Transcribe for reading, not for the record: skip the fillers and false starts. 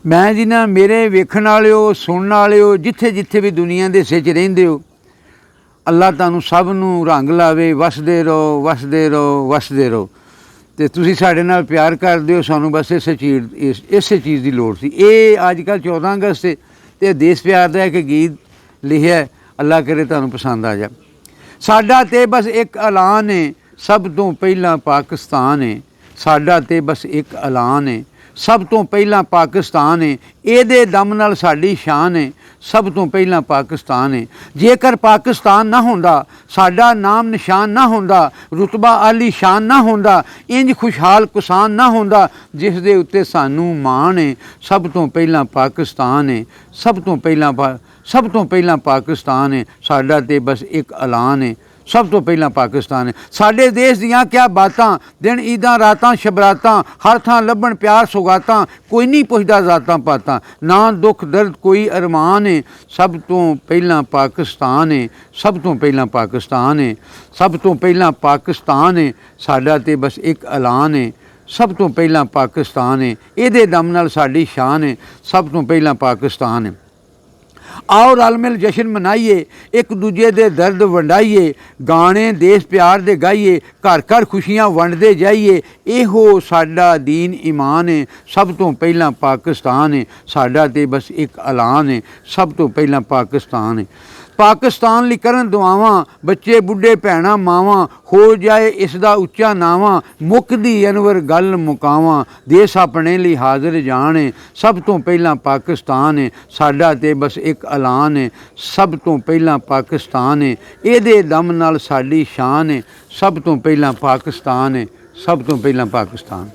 मैं जी ना मेरे वेखण वालिओ सुनने वालिओ जिथे जिथे भी दुनिया के हिस्से च रहिंदे हो, अल्लाह तुहानूं सब नूं रंग लावे, वसदे रहो वसदे रहो वसदे रहो। तो तुसीं साडे नाल प्यार करदे हो, सानूं बस इसे चीज़ की लोड़ सी। ये अजकल 14 अगस्त ते देश प्यार का एक गीत लिखिआ, अल्लाह करे तुहानूं पसंद आ जा। साडा ते बस एक ऐलान है, सब तो पहला पाकिस्तान है। साडा ते बस एक ऐलान है, सब तो पहला पाकिस्तान है। ਇਹਦੇ दम नाल साडी शान है, सब तो पहला पाकिस्तान है। जेकर पाकिस्तान ना होंदा, साडा नाम निशान ना होंदा, रुतबा आली शान ना होंदा, इंज खुशहाल किसान ना होंदा जिस दे उत्ते सानू माण है। सब तो पहला पाकिस्तान है, सब तो पहला पाकिस्तान है। साडा ते बस एक ऐलान है, सब तो पहला पाकिस्तान है। साडे देश दियां क्या बातां, दिन ईदां रातां शबरातां, हर थां लभण प्यार सौगातां, कोई नहीं पुछदा जातां पातां, ना दुख दर्द कोई अरमान है। सब तो पहला पाकिस्तान है, सब तो पहला पाकिस्तान है, सब तो पहला पाकिस्तान है। साडा ते बस एक ऐलान है, सब तो पहला पाकिस्तान है। ਇਹਦੇ दम नाल साडी शान है, सब तो पहला पाकिस्तान है। आओ रल मिल जश्न मनाइए, एक दूजे दे दर्द वंडाइए, गाने देश प्यार दे गाइए, घर घर खुशियां वंडदे जाइए। इहो साडा दीन ईमान है, सब तो पहला पाकिस्तान है। साडा ते बस एक ऐलान है, सब तो पहला पाकिस्तान है। पाकिस्तान लई करन दुआवां, बच्चे बुढ़े भैणां मावां, हो जाए इसदा उच्चा नावां, मुकदी अनवर गल मुकावां, देश अपने लिए हाजिर जान है। सब तो पहला पाकिस्तान है, साडा ते बस एक ऐलान है, सब तो पहला पाकिस्तान है। ਇਹਦੇ दम नाल साडी शान है, सब तो पहला पाकिस्तान है, सब तो पहला पाकिस्तान।